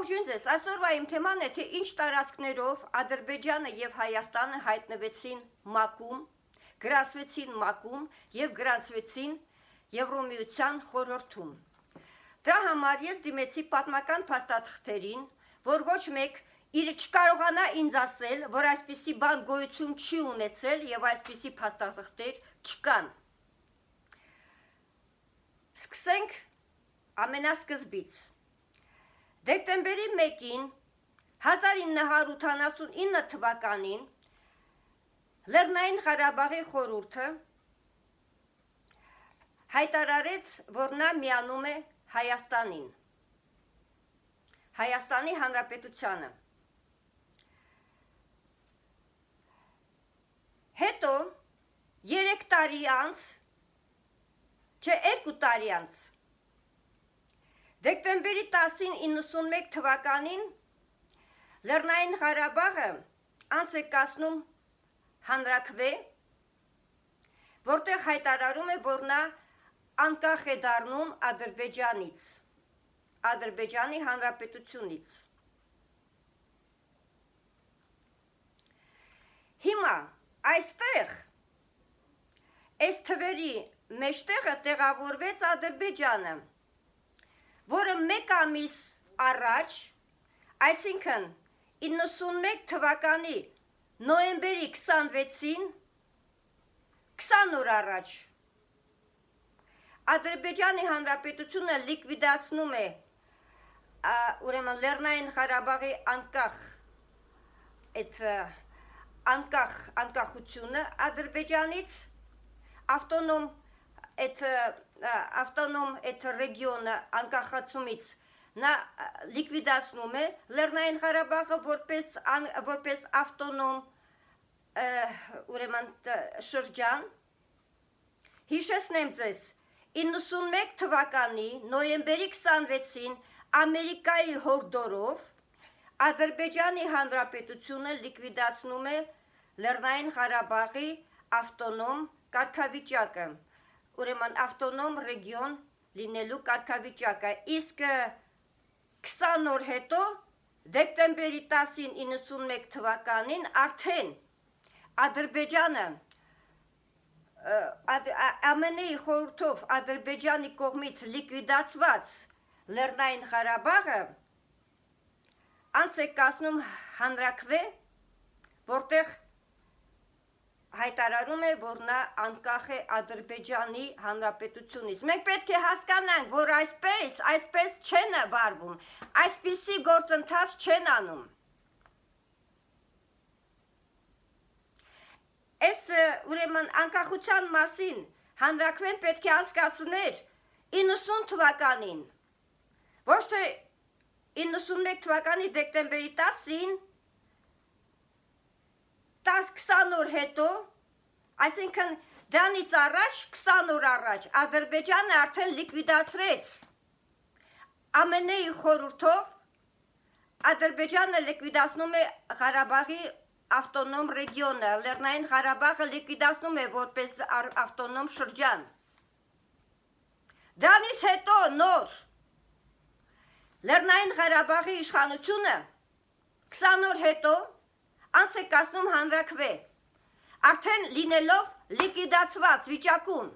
Ողջույն ձեզ, այսօրվա իմ թեման է, թե ինչ տարածքներով Ադրբեջանը եւ Հայաստանը հայտնվեցին ՄԱԿ-ում, գրանցվեցին ՄԱԿ-ում եւ գրանցվեցին Եվրոմիության խորհրդում։ Դրա համար ես դիմեցի պատմական փաստաթղթերին, որ ոչ մեկ իր չկարողանա ինձ ասել, որ այսպիսի բան գոյություն չի ունեցել եւ այսպիսի փաստաթղթեր չկան։ Սկսենք ամենասկզբից։ Դեկտեմբերի 1-ին 1989 թվականին Լեռնային Ղարաբաղի խորհուրդը հայտարարեց, որ նա միանում է Հայաստանին, Հայաստանի Հանրապետությանը։ Հետո 3 տարի անց, չէ 2 տարի անց, դեկտեմբերի 10-ին 91 թվականին Լեռնային Ղարաբաղը անց է կացնում հանրաքվե, որտեղ հայտարարում է, որ նա անկախ է դառնում Ադրբեջանից, Ադրբեջանի Հանրապետությունից։ Հիմա այստեղ այս թվերի մեջտեղը տեղավորվեց Ադրբեջանը, որը 1 ամիս առաջ, այսինքն 91 թվականի նոյեմբերի 26-ին, 20 օր առաջ, Ադրբեջանի Հանրապետությունը լիկվիդացնում է ուրեմն Լեռնային Ղարաբաղի անկախությունը Ադրբեջանից, ավտոնոմ այդ ռեգիոնը անկախացումից նա լիկվիդացնում է Լեռնային Ղարաբաղը որպես ավտոնոմ ուրեմն շրջան։ Հիշեցնեմ ձեզ, 91 թվականի նոյեմբերի 26-ին Ամերիկայի հորդորով Ադրբեջանի Հանրապետությունը լիկվիդացնում է Լեռնային Ղարաբաղի ավտոնոմ կարգավիճակը, ուրեմն ավտոնոմ ռեգիոն լինելու կարգավիճակը, իսկ 20 օր հետո, դեկտեմբերի 10-ին 91 թվականին, արդեն Ադրբեջանը ԱՄՆ-ի խորհրդով Ադրբեջանի կողմից լիկվիդացված Լեռնային Ղարաբաղը անց է կացնում հանրաքվե, որտեղ հայտարարում է, որ նա անկախ է Ադրբեջանի Հանրապետությունից։ Մենք պետք է հասկանանք, որ այսպես չեն վարվում, այսպիսի գործընթաց չեն անում։ Այս ուրեմն անկախության մասին հանրաքվեն պետք է անցկացներ 90 թվականին, ոչ թե 91 թվականի դեկտեմբերի 10-ին, 10-20 օր հետո, այսինքն դրանից առաջ, 20 օր առաջ, Ադրբեջանը արդեն լիկվիդացրեց ԱՄՆ-ի խորհրդով, Ադրբեջանը լիկվիդացնում է Ղարաբաղի ավտոնոմ ռեգիոնը, Լեռնային Ղարաբաղը լիկվիդացնում է որպես ավտոնոմ շրջան։ Դրանից հետո նոր Լեռնային Ղարաբաղի իշխանությունը 20 օր հետո անց է կացնում հանրաքվե, արդեն լինելով լիկվիդացված վիճակում։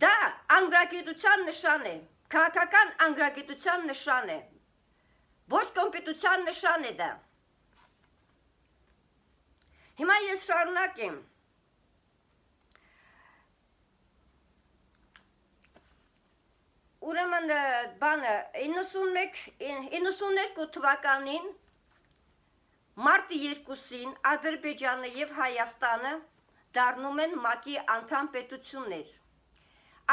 Դա անգրագիտության նշան է, քաղաքական անգրագիտության նշան է, ոչ կոմպետության նշան է դա։ Հիմա ես շարունակեմ։ Ուրեմն բանը 92 թվականին մարտի 2-ին Ադրբեջանը եւ Հայաստանը դառնում են ՄԱԿ-ի անդամ պետություններ։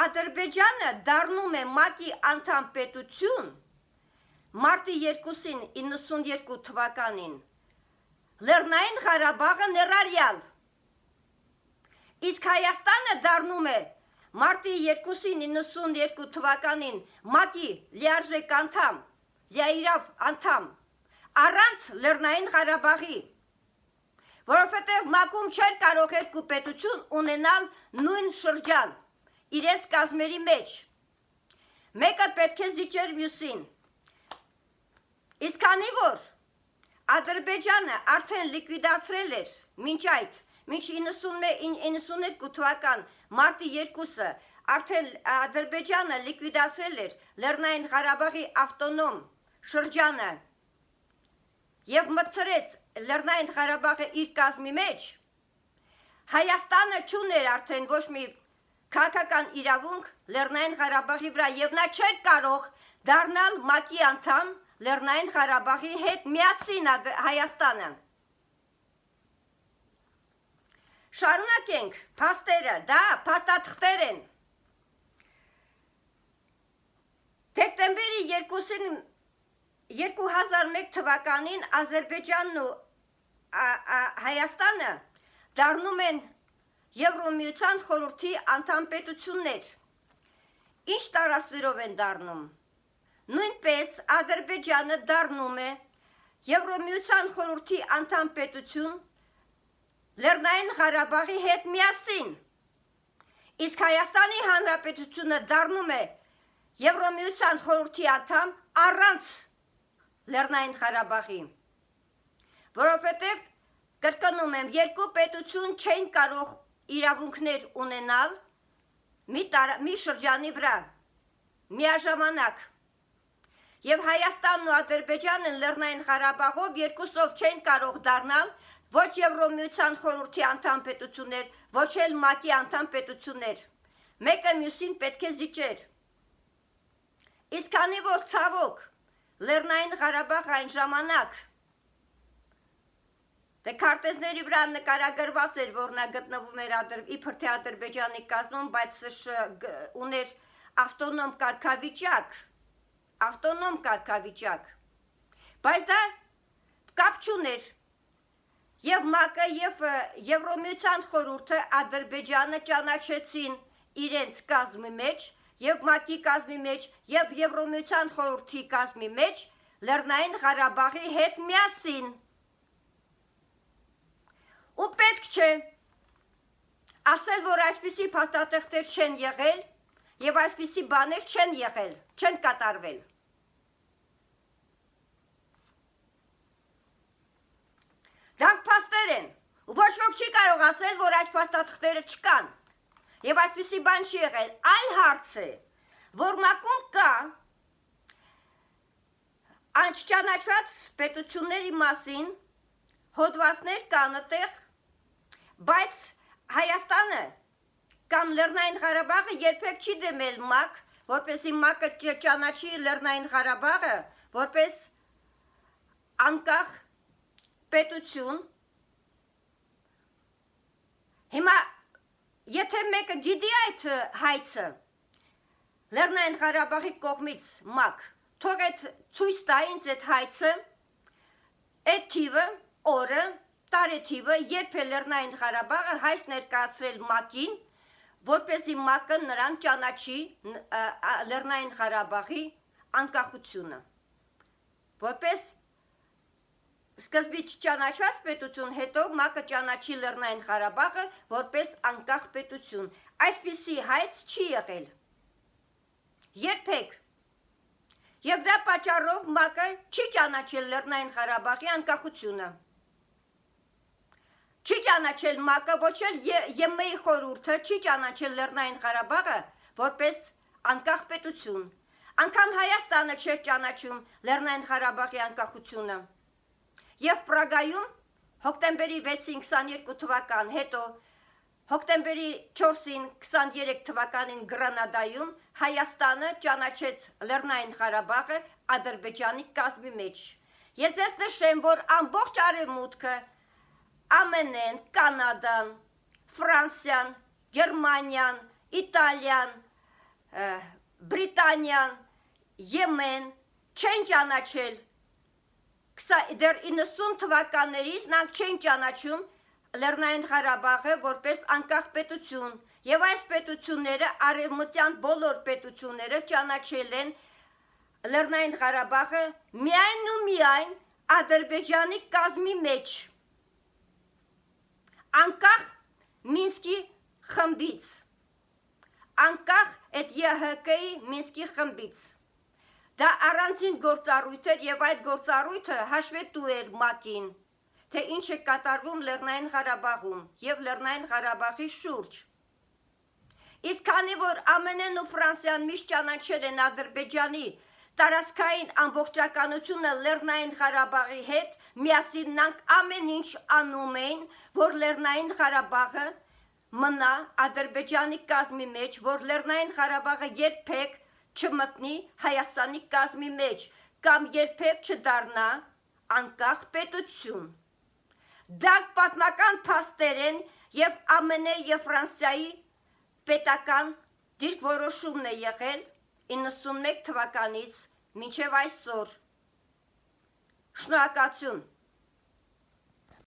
Ադրբեջանը դառնում է ՄԱԿ-ի անդամ պետություն մարտի 2-ին 92 թվականին, Լեռնային Ղարաբաղը ներառյալ, իսկ Հայաստանը դառնում է մարտի 2-ին 92 թվականին ՄԱԿ-ի լիարժեք անդամ, լիաիրավ անդամ, առանց Լեռնային Ղարաբաղի, որովհետև ՄԱԿ-ում չէր կարող երկու պետություն ունենալ նույն շրջան, իրենց կազմերի մեջ։ Մեկը պետք է զիջեր մյուսին։ Իսկ քանի որ Ադրբեջանը արդեն լիկվիդացրել էր մինչ այդ, մինչ 92 թվական մարտի 2-ը արդեն Ադրբեջանը լիկվիդացրել էր Լեռնային Ղարաբաղի ավտոնոմ շրջանը եւ մտցրեց Լեռնային Ղարաբաղը իր կազմի մեջ, Հայաստանը չուներ արդեն ոչ մի քաղաքական իրավունք Լեռնային Ղարաբաղի վրա եւ նա չէր կարող դառնալ ՄԱԿ-ի անդամ Լեռնային Ղարաբաղի հետ միասին Հայաստանը։ Շարունակենք փաստերը, դա փաստաթղթեր են։ Դեկտեմբերի 2-ին 2001 թվականին Ադրբեջանն ու Հայաստանը դառնում են Եվրոմիության խորհրդի անդամ պետություններ։ Ինչ տարածքներով են դառնում։ Նույնպես Ադրբեջանը դառնում է Եվրոմիության խորհրդի անդամ պետություն Լեռնային Ղարաբաղի հետ միասին։ Իսկ Հայաստանի Հանրապետությունը դառնում է Եվրոմիության խորհրդի անդամ առանց Լեռնային Ղարաբաղի, որովհետև կրկնում եմ, երկու պետություն չեն կարող իրավունքներ ունենալ մի շրջանի վրա, միաժամանակ։ Եվ Հայաստանն ու Ադրբեջանը Լեռնային Ղարաբաղով երկուսով չեն կարող դառնալ ոչ Եվրոմիության խորհրդի անդամ պետություններ, ոչ էլ ՄԱԿ-ի անդամ պետություններ։ Մեկը մյուսին պետք է զիջեր։ Իսկ քանի որ ցավոք Լեռնային Ղարաբաղը այն ժամանակ դե քարտեզների վրա նկարագրված էր, որ նա գտնվում էր իբր թե Ադրբեջանի կազմում, բայց ուներ ավտոնոմ կարգավիճակ, բայց դա կապ չուներ, եւ ՄԱԿ-ը եւ Եվրոմիության խորհուրդը Ադրբեջանը ճանաչեցին իրենց կազմի մեջ, եւ ՄԱԿ-ի կազմի մեջ, եւ Եվրոմիության խորհրդի կազմի մեջ Լեռնային Ղարաբաղի հետ միասին։ Ու պետք չէ ասել, որ այսպիսի փաստաթղթեր չեն եղել եւ այսպիսի բաներ չեն եղել, չեն կատարվել։ Դրանք փաստեր են, ու ոչ ոք չի կարող ասել, որ այս փաստաթղթերը չկան։ Եվ այսպիսի բան չի եղել, այլ հարց է, որ ՄԱԿ-ում կա անչճանաչված պետությունների մասին հոդվածներ կան այդտեղ, բայց Հայաստանը կամ Լեռնային Ղարաբաղը երբեք չի դիմել ՄԱԿ, որպեսզի ՄԱԿ-ը ճանաչի Լեռնային Ղարաբաղը որպես անկախ պետություն։ Հիմա եթե մեկը գիտի այդ հայցը Լեռնային Ղարաբաղի կողմից ՄԱԿ, թող այդ ցույց տա ինձ այդ հայցը, այդ թիվը, օրը, տարեթիվը, երբ է Լեռնային Ղարաբաղը հայց ներկայացրել ՄԱԿ-ին, որպեսզի ՄԱԿ-ը նրան ճանաչի Լեռնային Ղարաբաղի անկախությունը, որպես սկզբից չճանաչված պետություն, հետո ՄԱԿ-ը ճանաչի Լեռնային Ղարաբաղը որպես անկախ պետություն։ Այսպիսի հայց չի եղել։ Երբեք։ Եվ դրա պատճառով ՄԱԿ-ը չի ճանաչել Լեռնային Ղարաբաղի անկախությունը։ Չի ճանաչել ՄԱԿ-ը, ոչ էլ ԵՄ-ի խորհուրդը չի ճանաչել Լեռնային Ղարաբաղը որպես անկախ պետություն։ Անգամ Հայաստանը չէր ճանաչում Լեռնային Ղարաբաղի անկախությունը։ Եվ Պրագայում հոկտեմբերի 6-ին 22 թվական, հետո հոկտեմբերի 4-ին 23 թվականին Գրանադայում Հայաստանը ճանաչեց Լեռնային Ղարաբաղը Ադրբեջանի կազմի մեջ։ Ես ձեզ նշեմ, որ ամբողջ արևմուտքը, ԱՄՆ-ն, Կանադան, Ֆրանսիան, Գերմանիան, Իտալիան, Բրիտանիան, Եմեն չեն ճանաչել դեռ 90 թվականներից նրանք չեն ճանաչում Լեռնային Ղարաբաղը որպես անկախ պետություն, եւ այս պետությունները արևմտյան բոլոր պետությունները ճանաչել են Լեռնային Ղարաբաղը միայն ու միայն Ադրբեջանի կազմի մեջ, անկախ Մինսկի խմբից, անկախ այդ ԵՀԿ-ի Մինսկի խմբից։ Դա առանձին գործառույթ էր եւ այդ գործառույթը հաշվետու էր ՄԱԿ-ին, թե ինչ է կատարվում Լեռնային Ղարաբաղում եւ Լեռնային Ղարաբաղի շուրջ։ Իսկ քանի որ ԱՄՆ-ն ու Ֆրանսիան միշտ ճանաչել են Ադրբեջանի տարածքային ամբողջականությունը Լեռնային Ղարաբաղի հետ, միասին նրանք ամեն ինչ անում էին, որ Լեռնային Ղարաբաղը մնա Ադրբեջանի կազմի մեջ, որ Լեռնային Ղարաբաղը երբեք չմտնի Հայաստանի կազմի մեջ կամ երբեք չդառնա անկախ պետություն։ Դա պատմական փաստեր են եւ ԱՄՆ եւ Ֆրանսիայի պետական դիրքորոշումն է եղել 91 թվականից մինչև այսօր։ Շնորհակալություն։